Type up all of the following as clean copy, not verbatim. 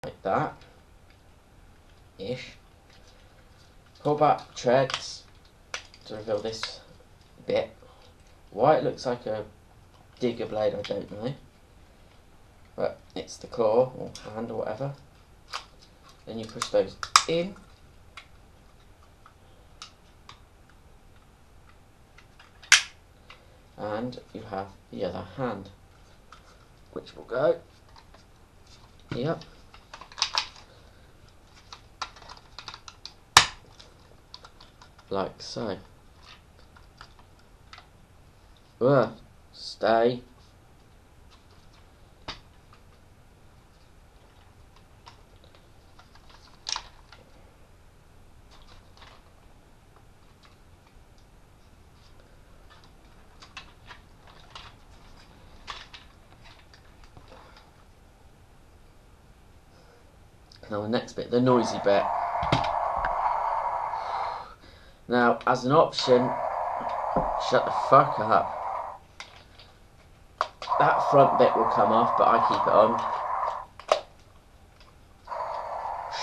like that, ish. Pull back treads to reveal this bit. Why it looks like a digger blade, I don't know, but it's the claw or hand or whatever. Then you push those in. And you have the other hand, which will go here. Like so. Stay. Now the next bit, the noisy bit. Now, as an option, shut the fuck up. That front bit will come off, but I keep it on.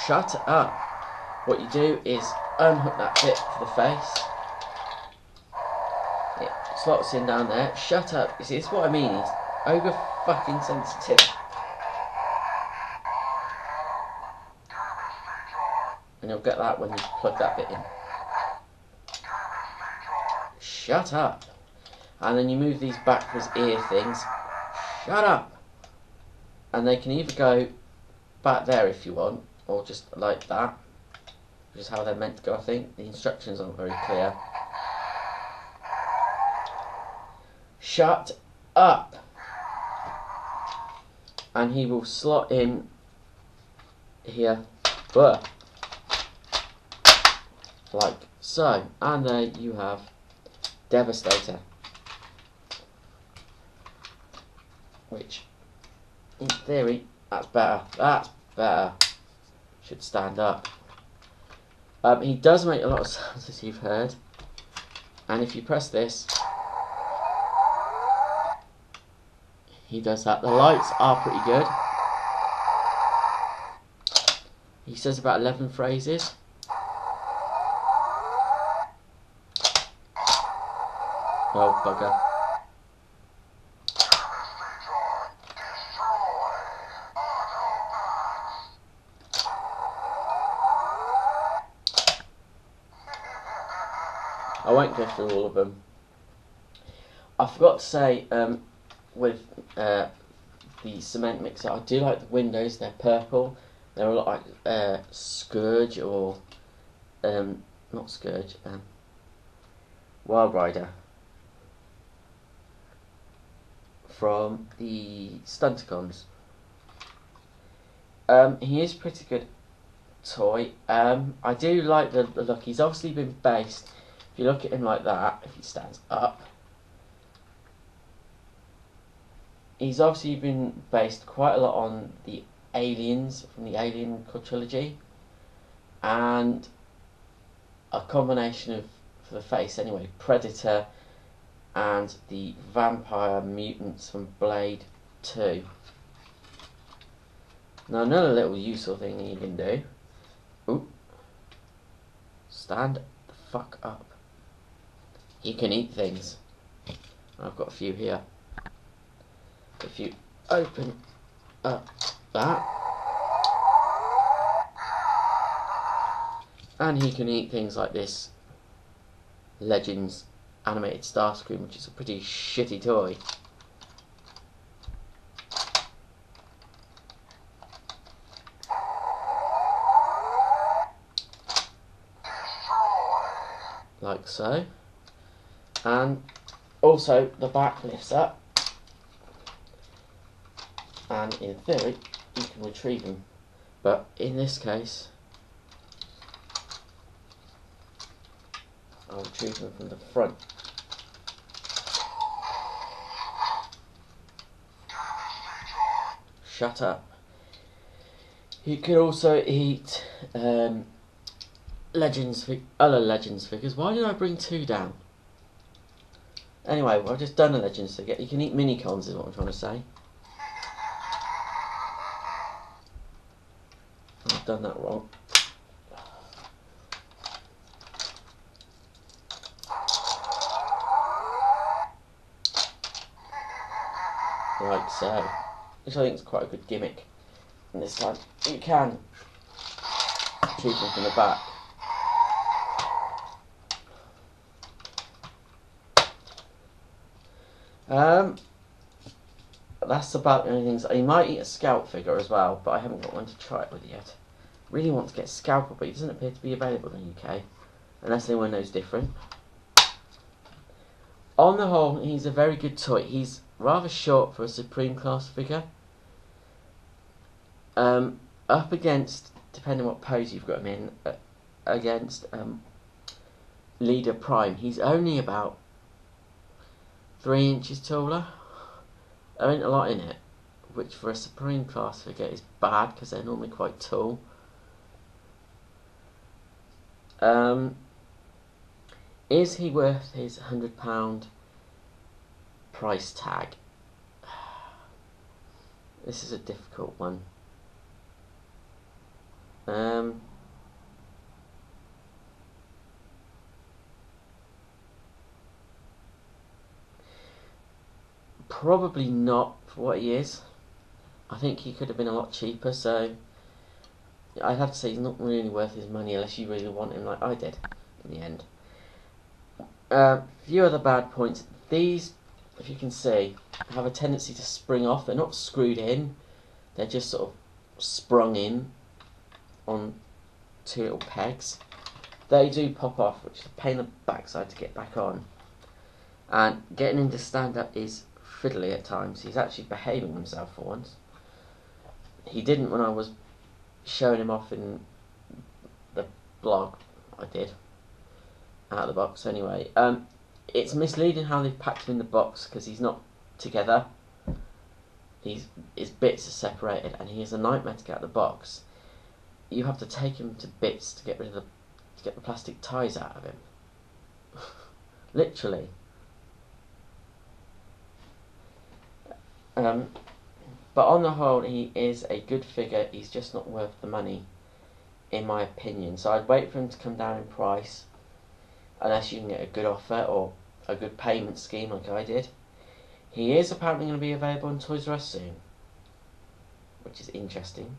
Shut up. What you do is unhook that bit for the face. It slots in down there. Shut up. You see, it's what I mean. It's over fucking sensitive. And you'll get that when you plug that bit in. Shut up. And then you move these backwards ear things. Shut up. And they can either go back there if you want, or just like that, which is how they're meant to go, I think. The instructions aren't very clear. Shut up. And he will slot in here. Like so. And there you have Devastator, which in theory that's better. Should stand up. He does make a lot of sounds, as you've heard, and if you press this, he does that. The lights are pretty good. He says about 11 phrases. Oh, bugger. I won't go through all of them. I forgot to say, with the cement mixer, I do like the windows. They're purple. They're a lot like Scourge or not Scourge, Wild Rider from the Stunticons. He is a pretty good toy. I do like the look. He's obviously been based. If you look at him like that, if he stands up, he's obviously been based quite a lot on the aliens from the Alien trilogy, and a combination of, for the face anyway, Predator and the vampire mutants from Blade 2. Now another little useful thing you can do. Ooh. Stand the fuck up. You can eat things. I've got a few here. If you open up that, and he can eat things like this Legends animated Starscream, which is a pretty shitty toy. Like so. And also the back lifts up, and in theory you can retrieve them, but in this case I'll retrieve them from the front. Shut up. You can also eat other Legends figures. Why did I bring 2 down? Anyway, I've just done a Legends figure. You can eat Minicons is what I'm trying to say. I've done that wrong. Like so. Which I think is quite a good gimmick. And this time you can shoot them from the back. That's about the only things. He might eat a scalp figure as well, but I haven't got one to try it with yet. Really want to get Scalper, but he doesn't appear to be available in the UK, unless anyone knows different. On the whole, he's a very good toy. He's rather short for a Supreme class figure. Up against, depending on what pose you've got him in, against Leader Prime, he's only about 3 inches taller. There ain't a lot in it, which for a Supreme class figure is bad because they're normally quite tall. Is he worth his £100 price tag? This is a difficult one. Probably not for what he is. I think he could have been a lot cheaper, so I'd have to say he's not really worth his money unless you really want him like I did in the end. Few other bad points. These, if you can see, have a tendency to spring off. They're not screwed in, they're just sort of sprung in on 2 little pegs. They do pop off, which is a pain in the backside to get back on. And getting him to stand up is fiddly at times. He's actually behaving himself for once. He didn't when I was showing him off in the blog. I did. Out of the box anyway. It's misleading how they've packed him in the box because he's not together. His bits are separated and he is a nightmare to get out of the box. You have to take him to bits to get rid of the plastic ties out of him. Literally. But on the whole, he is a good figure. He's just not worth the money, in my opinion. So I'd wait for him to come down in price, unless you can get a good offer or a good payment scheme like I did. He is apparently going to be available in Toys R Us soon, which is interesting.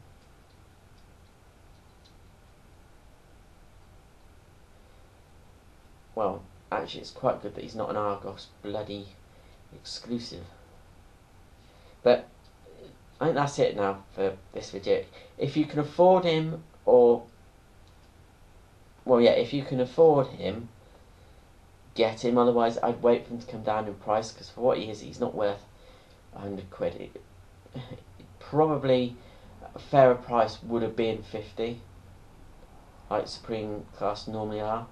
Well, actually it's quite good that he's not an Argos bloody exclusive. But I think that's it now for this video. If you can afford him, if you can afford him, get him. Otherwise, I'd wait for him to come down in price, because for what he is, he's not worth £100. Probably a fairer price would have been 50, like Supreme class normally are.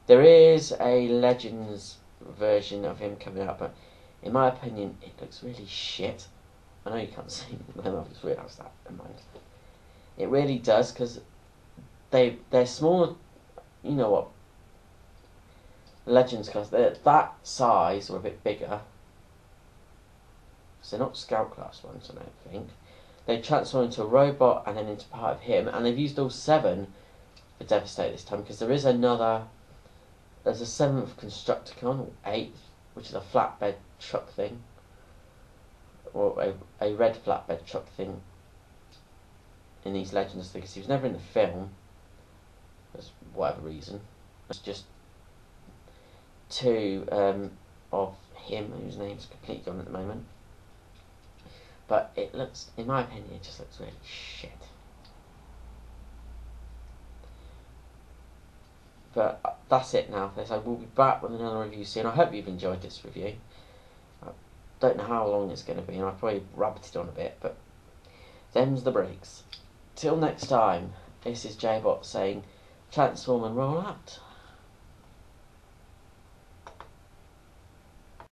There is a Legends version of him coming out, but in my opinion, it looks really shit. I know you can't see them, I've just realised that, never mind. It really does, because they're smaller, you know what, Legends class, they're that size or a bit bigger. So they're not Scout class ones, I don't think. They transform into a robot and then into part of him, and they've used all 7 for Devastator this time, because there is another, there's a 7th Constructicon, or 8th, which is a flatbed truck thing, or a red flatbed truck thing in these Legends figures. He was never in the film, for whatever reason. It's just 2 of him, whose name's completely gone at the moment. But it looks, in my opinion, it just looks really shit. But that's it now for this. I will be back with another review soon. I hope you've enjoyed this review. I don't know how long it's going to be, and I probably rabbited on a bit, but them's the breaks. Till next time, this is J-Bot saying, transform and roll out.